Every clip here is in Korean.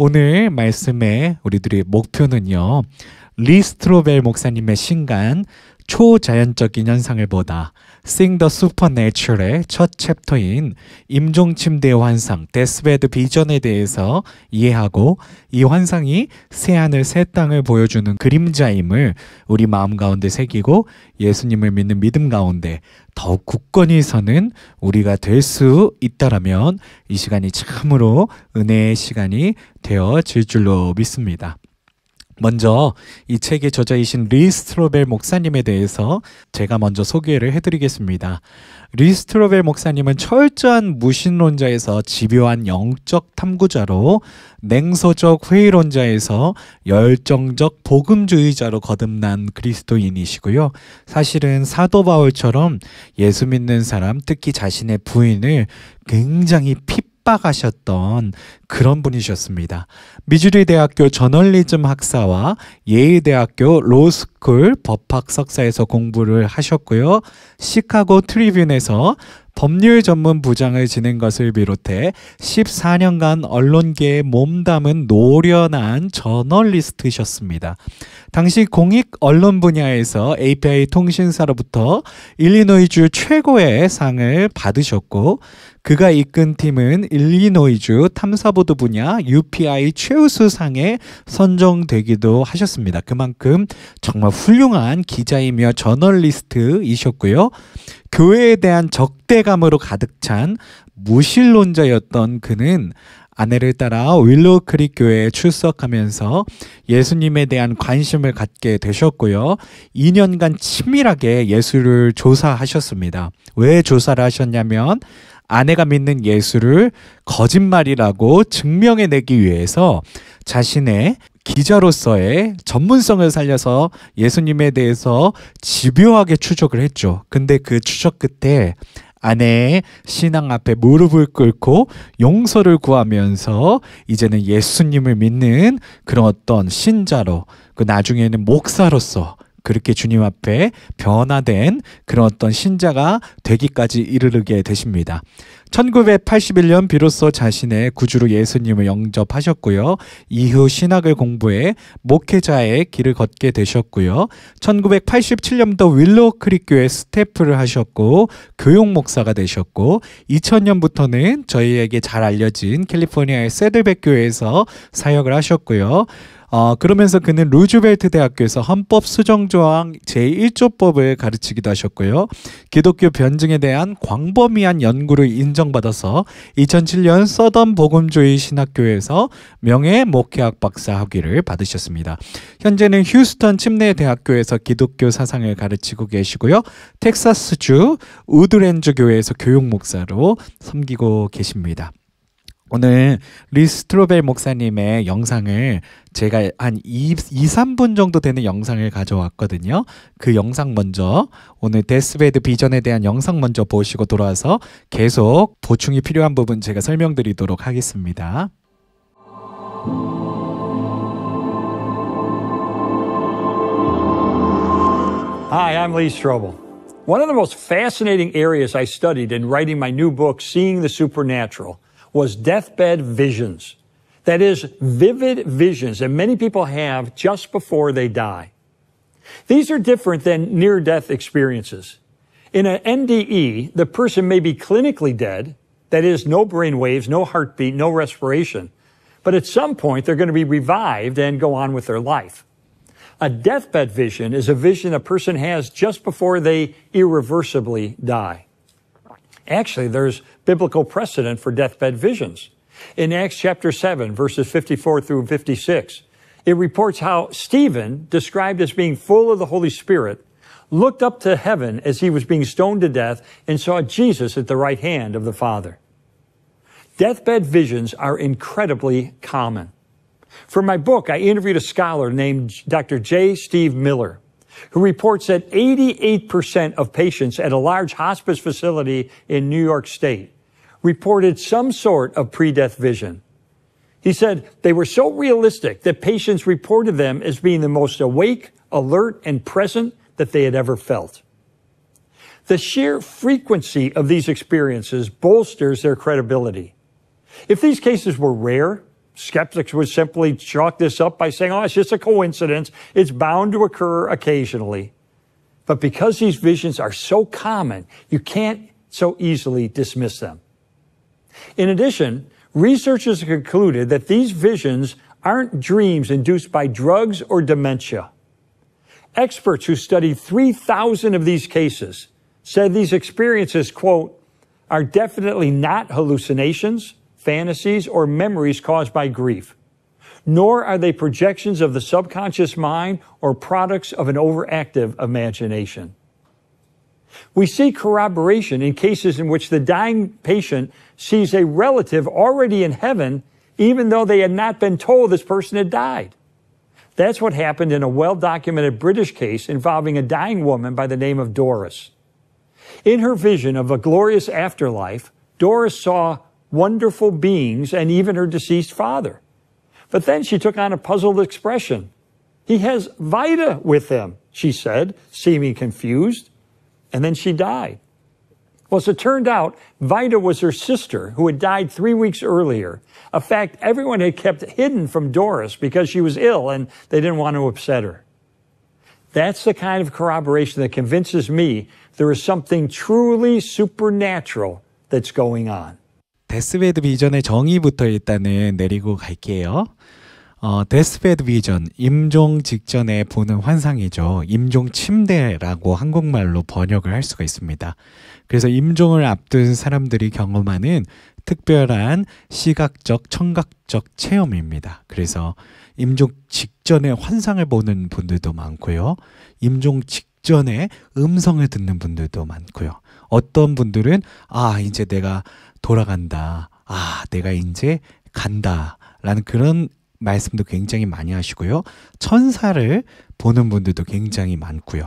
오늘 말씀의 우리들의 목표는요, 리스트로벨 목사님의 신간 초자연적인 현상을 보다 Seeing the Supernatural의 첫 챕터인 임종침대의 환상, 데스베드 비전에 대해서 이해하고 이 환상이 새하늘 새 땅을 보여주는 그림자임을 우리 마음 가운데 새기고 예수님을 믿는 믿음 가운데 더욱 굳건히 서는 우리가 될 수 있다라면 이 시간이 참으로 은혜의 시간이 되어질 줄로 믿습니다. 먼저 이 책의 저자이신 리스트로벨 목사님에 대해서 제가 먼저 소개를 해드리겠습니다. 리스트로벨 목사님은 철저한 무신론자에서 집요한 영적 탐구자로 냉소적 회의론자에서 열정적 복음주의자로 거듭난 그리스도인이시고요. 사실은 사도 바울처럼 예수 믿는 사람, 특히 자신의 부인을 굉장히 핍박하셨던 그런 분이셨습니다. 미주리 대학교 저널리즘 학사와 예일대학교 로스쿨 법학 석사에서 공부를 하셨고요. 시카고 트리뷴에서 법률 전문 부장을 지낸 것을 비롯해 14년간 언론계에 몸담은 노련한 저널리스트셨습니다. 당시 공익 언론 분야에서 API 통신사로부터 일리노이주 최고의 상을 받으셨고, 그가 이끈 팀은 일리노이주 탐사보도 분야 UPI 최우수상에 선정되기도 하셨습니다. 그만큼 정말 훌륭한 기자이며 저널리스트이셨고요. 교회에 대한 적대감으로 가득 찬 무신론자였던 그는 아내를 따라 윌로우 크릭 교회에 출석하면서 예수님에 대한 관심을 갖게 되셨고요. 2년간 치밀하게 예수를 조사하셨습니다. 왜 조사를 하셨냐면 아내가 믿는 예수를 거짓말이라고 증명해내기 위해서 자신의 기자로서의 전문성을 살려서 예수님에 대해서 집요하게 추적을 했죠. 근데 그 추적 끝에 아내의 신앙 앞에 무릎을 꿇고 용서를 구하면서 이제는 예수님을 믿는 그런 어떤 신자로, 그 나중에는 목사로서 그렇게 주님 앞에 변화된 그런 어떤 신자가 되기까지 이르게 되십니다. 1981년 비로소 자신의 구주로 예수님을 영접하셨고요. 이후 신학을 공부해 목회자의 길을 걷게 되셨고요. 1987년부터 윌로우 크릭 교회 스태프를 하셨고 교육 목사가 되셨고 2000년부터는 저희에게 잘 알려진 캘리포니아의 세들백 교회에서 사역을 하셨고요. 그러면서 그는 루즈벨트 대학교에서 헌법 수정조항 제1조법을 가르치기도 하셨고요. 기독교 변증에 대한 광범위한 연구를 인정받아서 2007년 서던 복음주의 신학교에서 명예 목회학 박사 학위를 받으셨습니다. 현재는 휴스턴 침례 대학교에서 기독교 사상을 가르치고 계시고요. 텍사스주 우드랜드 교회에서 교육 목사로 섬기고 계십니다. 오늘 리스트로벨 목사님의 영상을 제가 한 2-3분 정도 되는 영상을 가져왔거든요. 그 영상 먼저, 오늘 데스베드 비전에 대한 영상 먼저 보시고 돌아와서 계속 보충이 필요한 부분 제가 설명드리도록 하겠습니다. Hi, I'm Lee Strobel. One of the most fascinating areas I studied in writing my new book, Seeing the Supernatural, was deathbed visions. That is, vivid visions that many people have just before they die. These are different than near-death experiences. In an NDE, the person may be clinically dead, that is, no brain waves, no heartbeat, no respiration, but at some point they're going to be revived and go on with their life. A deathbed vision is a vision a person has just before they irreversibly die. Actually, there's biblical precedent for deathbed visions. In Acts chapter 7, verses 54 through 56, it reports how Stephen, described as being full of the Holy Spirit, looked up to heaven as he was being stoned to death and saw Jesus at the right hand of the Father. Deathbed visions are incredibly common. For my book, I interviewed a scholar named Dr. J. Steve Miller, who reports that 88% of patients at a large hospice facility in New York State reported some sort of pre-death vision. He said they were so realistic that patients reported them as being the most awake, alert, and present that they had ever felt. The sheer frequency of these experiences bolsters their credibility. If these cases were rare, Skeptics would simply chalk this up by saying, oh, it's just a coincidence. It's bound to occur occasionally. But because these visions are so common, you can't so easily dismiss them. In addition, researchers have concluded that these visions aren't dreams induced by drugs or dementia. Experts who studied 3,000 of these cases said these experiences, quote, are definitely not hallucinations, fantasies, or memories caused by grief, nor are they projections of the subconscious mind or products of an overactive imagination. We see corroboration in cases in which the dying patient sees a relative already in heaven, even though they had not been told this person had died. That's what happened in a well-documented British case involving a dying woman by the name of Doris. In her vision of a glorious afterlife, Doris saw wonderful beings and even her deceased father. But then she took on a puzzled expression. He has Vida with him, she said, seeming confused. And then she died. Well, as it turned out, Vida was her sister who had died 3 weeks earlier. A fact everyone had kept hidden from Doris because she was ill and they didn't want to upset her. That's the kind of corroboration that convinces me there is something truly supernatural that's going on. 데스베드 비전의 정의부터 일단은 내리고 갈게요. 데스베드 비전, 임종 직전에 보는 환상이죠. 임종 침대라고 한국말로 번역을 할 수가 있습니다. 그래서 임종을 앞둔 사람들이 경험하는 특별한 시각적, 청각적 체험입니다. 그래서 임종 직전에 환상을 보는 분들도 많고요. 임종 직전에 음성을 듣는 분들도 많고요. 어떤 분들은 이제 내가 돌아간다. 내가 이제 간다. 라는 그런 말씀도 굉장히 많이 하시고요. 천사를 보는 분들도 굉장히 많고요.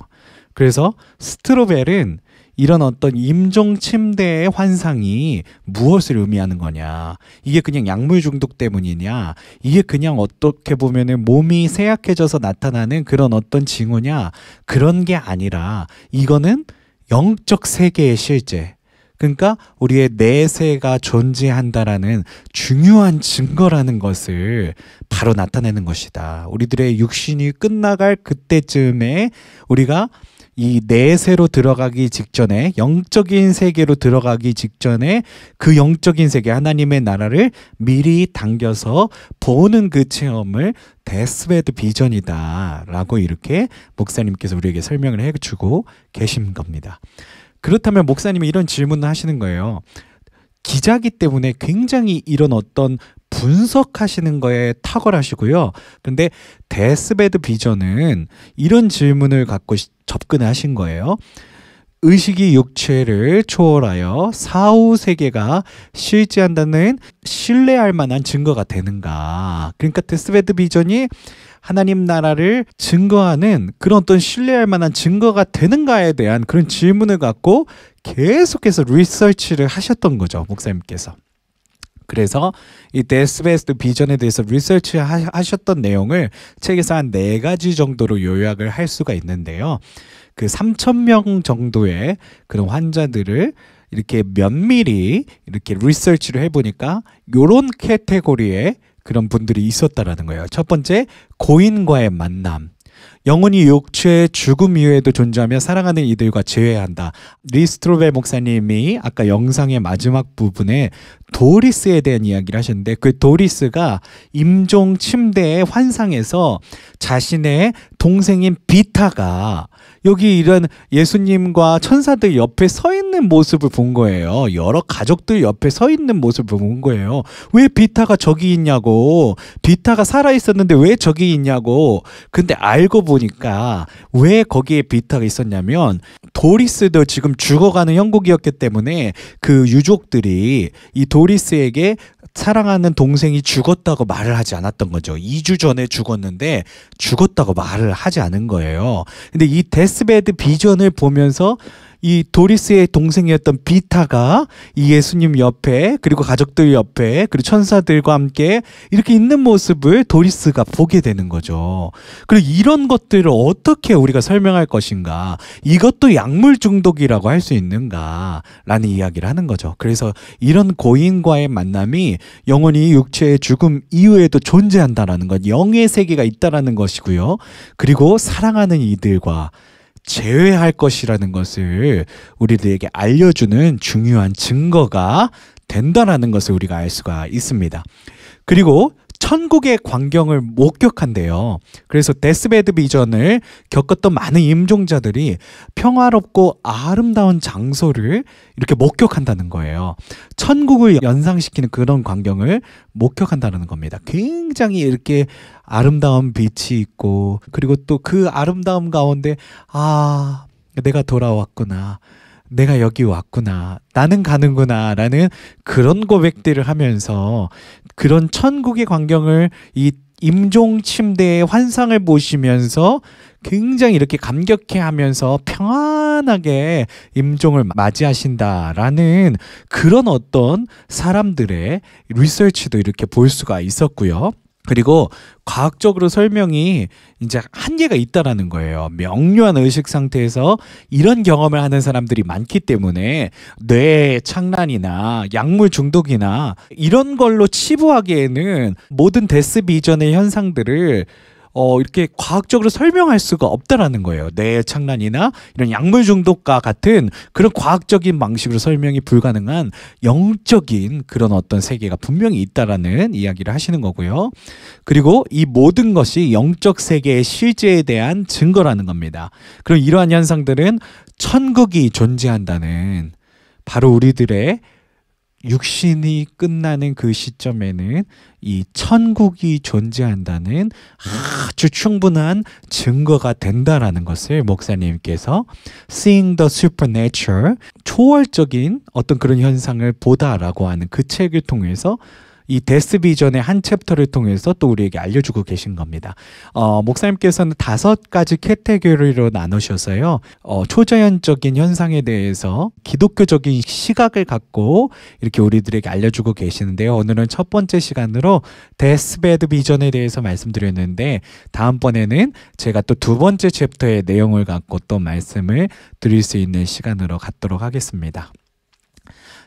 그래서 스트로벨은 이런 어떤 임종 침대의 환상이 무엇을 의미하는 거냐? 이게 그냥 약물 중독 때문이냐? 이게 그냥 어떻게 보면은 몸이 쇠약해져서 나타나는 그런 어떤 징후냐? 그런 게 아니라 이거는 영적 세계의 실제. 그러니까 우리의 내세가 존재한다라는 중요한 증거라는 것을 바로 나타내는 것이다. 우리들의 육신이 끝나갈 그때쯤에 우리가 이 내세로 들어가기 직전에 영적인 세계로 들어가기 직전에 그 영적인 세계 하나님의 나라를 미리 당겨서 보는 그 체험을 데스베드 비전이다 라고 이렇게 목사님께서 우리에게 설명을 해주고 계신 겁니다. 그렇다면 목사님이 이런 질문을 하시는 거예요. 기자기 때문에 굉장히 이런 어떤 분석하시는 거에 탁월하시고요. 근데 데스베드 비전은 이런 질문을 갖고 접근을 하신 거예요. 의식이 육체를 초월하여 사후 세계가 실제한다는 신뢰할 만한 증거가 되는가. 그러니까 데스베드 비전이 하나님 나라를 증거하는 그런 어떤 신뢰할 만한 증거가 되는가에 대한 그런 질문을 갖고 계속해서 리서치를 하셨던 거죠. 목사님께서. 그래서 이 데스베드 비전에 대해서 리서치 하셨던 내용을 책에서 한 4가지 정도로 요약을 할 수가 있는데요. 그 3,000명 정도의 그런 환자들을 이렇게 면밀히 이렇게 리서치를 해보니까 요런 카테고리에 그런 분들이 있었다라는 거예요. 첫 번째, 고인과의 만남. 영혼이 육체의 죽음 이후에도 존재하며 사랑하는 이들과 재회한다. 리 스트로벨 목사님이 아까 영상의 마지막 부분에 도리스에 대한 이야기를 하셨는데 그 도리스가 임종 침대의 환상에서 자신의 동생인 비타가 여기 이런 예수님과 천사들 옆에 서 있는 모습을 본 거예요. 여러 가족들 옆에 서 있는 모습을 본 거예요. 왜 비타가 저기 있냐고. 비타가 살아있었는데 왜 저기 있냐고. 근데 알고 보니까 왜 거기에 비타가 있었냐면 도리스도 지금 죽어가는 형국이었기 때문에 그 유족들이 이 도리스에게 사랑하는 동생이 죽었다고 말을 하지 않았던 거죠. 2주 전에 죽었는데 죽었다고 말을 하지 않은 거예요. 근데 이 데스베드 비전을 보면서 이 도리스의 동생이었던 비타가 이 예수님 옆에 그리고 가족들 옆에 그리고 천사들과 함께 이렇게 있는 모습을 도리스가 보게 되는 거죠. 그리고 이런 것들을 어떻게 우리가 설명할 것인가, 이것도 약물 중독이라고 할 수 있는가 라는 이야기를 하는 거죠. 그래서 이런 고인과의 만남이 영원히 육체의 죽음 이후에도 존재한다라는 것, 영의 세계가 있다라는 것이고요. 그리고 사랑하는 이들과 재회할 것이라는 것을 우리들에게 알려주는 중요한 증거가 된다라는 것을 우리가 알 수가 있습니다. 그리고 천국의 광경을 목격한대요. 그래서 데스베드 비전을 겪었던 많은 임종자들이 평화롭고 아름다운 장소를 이렇게 목격한다는 거예요. 천국을 연상시키는 그런 광경을 목격한다는 겁니다. 굉장히 이렇게 아름다운 빛이 있고, 그리고 또 그 아름다움 가운데 내가 돌아왔구나, 내가 여기 왔구나, 나는 가는구나 라는 그런 고백들을 하면서 그런 천국의 광경을 이 임종 침대의 환상을 보시면서 굉장히 이렇게 감격해 하면서 평안하게 임종을 맞이하신다라는 그런 어떤 사람들의 리서치도 이렇게 볼 수가 있었고요. 그리고 과학적으로 설명이 이제 한계가 있다라는 거예요. 명료한 의식 상태에서 이런 경험을 하는 사람들이 많기 때문에 뇌 착란이나 약물 중독이나 이런 걸로 치부하기에는 모든 데스 비전의 현상들을 이렇게 과학적으로 설명할 수가 없다라는 거예요. 뇌 착란이나 이런 약물 중독과 같은 그런 과학적인 방식으로 설명이 불가능한 영적인 그런 어떤 세계가 분명히 있다라는 이야기를 하시는 거고요. 그리고 이 모든 것이 영적 세계의 실제에 대한 증거라는 겁니다. 그럼 이러한 현상들은 천국이 존재한다는, 바로 우리들의 육신이 끝나는 그 시점에는 이 천국이 존재한다는 아주 충분한 증거가 된다라는 것을 목사님께서 Seeing the Supernatural, 초월적인 어떤 그런 현상을 보다라고 하는 그 책을 통해서, 이 데스 비전의 한 챕터를 통해서 또 우리에게 알려주고 계신 겁니다. 목사님께서는 5가지 카테고리로 나누셔서요. 초자연적인 현상에 대해서 기독교적인 시각을 갖고 이렇게 우리들에게 알려주고 계시는데요. 오늘은 첫 번째 시간으로 데스베드 비전에 대해서 말씀드렸는데, 다음번에는 제가 또 2번째 챕터의 내용을 갖고 또 말씀을 드릴 수 있는 시간으로 갖도록 하겠습니다.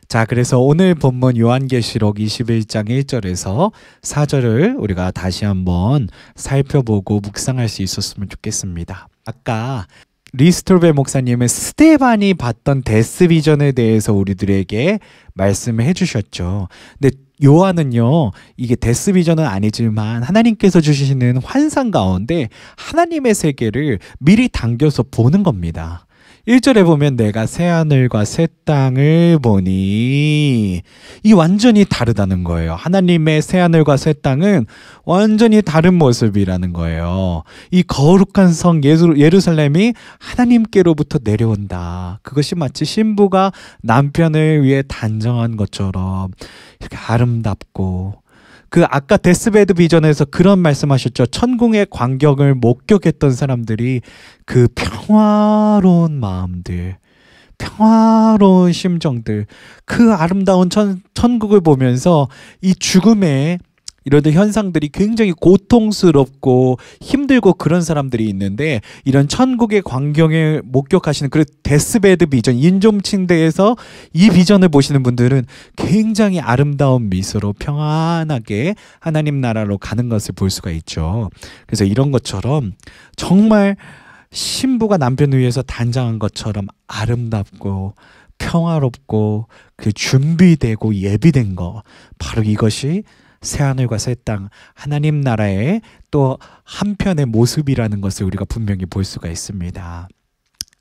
자, 그래서 오늘 본문 요한계시록 21장 1절에서 4절을 우리가 다시 한번 살펴보고 묵상할 수 있었으면 좋겠습니다. 아까 리스톨베 목사님은 스테반이 봤던 데스 비전에 대해서 우리들에게 말씀을 해주셨죠. 근데 요한은요, 이게 데스 비전은 아니지만 하나님께서 주시는 환상 가운데 하나님의 세계를 미리 당겨서 보는 겁니다. 1절에 보면 내가 새하늘과 새 땅을 보니, 이 완전히 다르다는 거예요. 하나님의 새하늘과 새 땅은 완전히 다른 모습이라는 거예요. 이 거룩한 성 예루살렘이 하나님께로부터 내려온다. 그것이 마치 신부가 남편을 위해 단정한 것처럼 이렇게 아름답고, 그 아까 데스베드 비전에서 그런 말씀하셨죠. 천국의 광경을 목격했던 사람들이 그 평화로운 마음들, 평화로운 심정들, 그 아름다운 천국을 보면서 이 죽음의 이런 현상들이 굉장히 고통스럽고 힘들고 그런 사람들이 있는데, 이런 천국의 광경을 목격하시는 그 데스베드 비전, 임종침대에서 이 비전을 보시는 분들은 굉장히 아름다운 미소로 평안하게 하나님 나라로 가는 것을 볼 수가 있죠. 그래서 이런 것처럼 정말 신부가 남편을 위해서 단장한 것처럼 아름답고 평화롭고 그 준비되고 예비된 거, 바로 이것이 새하늘과 새 땅, 하나님 나라의 또 한편의 모습이라는 것을 우리가 분명히 볼 수가 있습니다.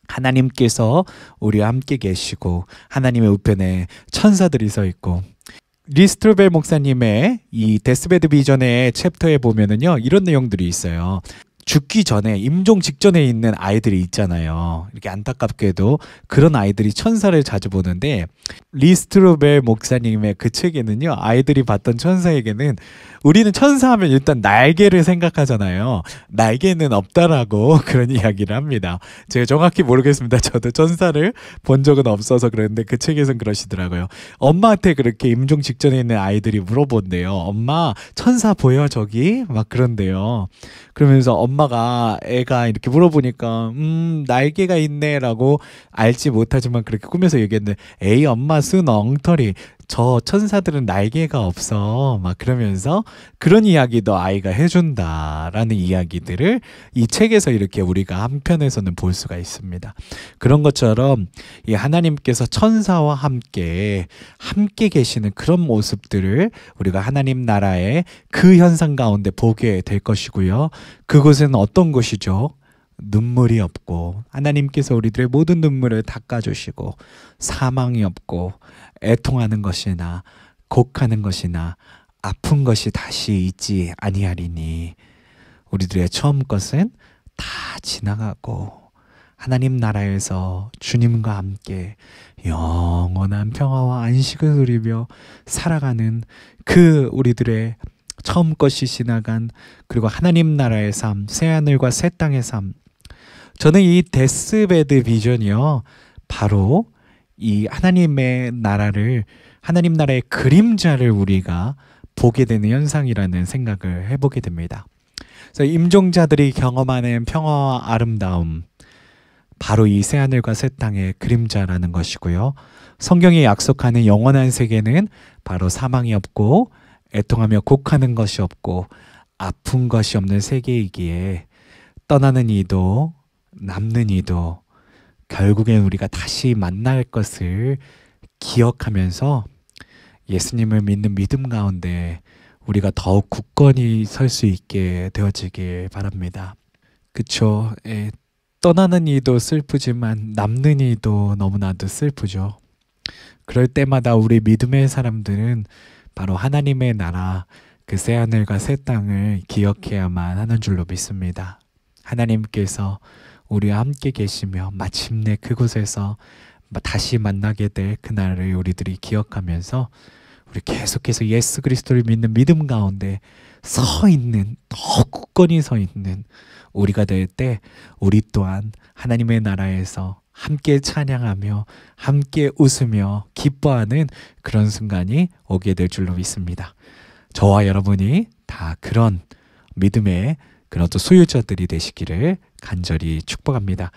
하나님께서 우리와 함께 계시고 하나님의 우편에 천사들이 서 있고, 리스톨벨 목사님의 이 데스베드 비전의 챕터에 보면은요, 이런 내용들이 있어요. 죽기 전에 임종 직전에 있는 아이들이 있잖아요. 이렇게 안타깝게도 그런 아이들이 천사를 자주 보는데 리스트로벨 목사님의 그 책에는요. 아이들이 봤던 천사에게는 우리는 천사하면 일단 날개를 생각하잖아요. 날개는 없다라고 그런 이야기를 합니다. 제가 정확히 모르겠습니다. 저도 천사를 본 적은 없어서 그랬는데 그 책에선 그러시더라고요. 엄마한테 그렇게 임종 직전에 있는 아이들이 물어본대요. 엄마 천사 보여 저기? 막 그런데요. 그러면서 엄마가 애가 이렇게 물어보니까 날개가 있네라고 알지 못하지만 그렇게 꾸며서 얘기했는데 에이 엄마 쓴 엉터리 저 천사들은 날개가 없어 막 그러면서 그런 이야기도 아이가 해준다라는 이야기들을 이 책에서 이렇게 우리가 한편에서는 볼 수가 있습니다. 그런 것처럼 이 하나님께서 천사와 함께 계시는 그런 모습들을 우리가 하나님 나라의 그 현상 가운데 보게 될 것이고요. 그곳은 어떤 곳이죠? 눈물이 없고 하나님께서 우리들의 모든 눈물을 닦아주시고 사망이 없고 애통하는 것이나 곡하는 것이나 아픈 것이 다시 있지 아니하리니 우리들의 처음 것은 다 지나가고 하나님 나라에서 주님과 함께 영원한 평화와 안식을 누리며 살아가는 그 우리들의 처음 것이 지나간 그리고 하나님 나라의 삶, 새하늘과 새 땅의 삶. 저는 이 데스베드 비전이요. 바로 이 하나님의 나라를 하나님 나라의 그림자를 우리가 보게 되는 현상이라는 생각을 해보게 됩니다. 그래서 임종자들이 경험하는 평화와 아름다움 바로 이 새하늘과 새 땅의 그림자라는 것이고요. 성경이 약속하는 영원한 세계는 바로 사망이 없고 애통하며 곡하는 것이 없고 아픈 것이 없는 세계이기에 떠나는 이도 남는 이도 결국엔 우리가 다시 만날 것을 기억하면서 예수님을 믿는 믿음 가운데 우리가 더욱 굳건히 설 수 있게 되어지길 바랍니다. 그쵸? 예, 떠나는 이도 슬프지만 남는 이도 너무나도 슬프죠. 그럴 때마다 우리 믿음의 사람들은 바로 하나님의 나라 그 새하늘과 새 땅을 기억해야만 하는 줄로 믿습니다. 하나님께서 우리와 함께 계시며 마침내 그곳에서 다시 만나게 될 그날을 우리들이 기억하면서 우리 계속해서 예수 그리스도를 믿는 믿음 가운데 서 있는 더 굳건히 서 있는 우리가 될 때 우리 또한 하나님의 나라에서 함께 찬양하며 함께 웃으며 기뻐하는 그런 순간이 오게 될 줄로 믿습니다. 저와 여러분이 다 그런 믿음의 그런 또 소유자들이 되시기를 간절히 축복합니다.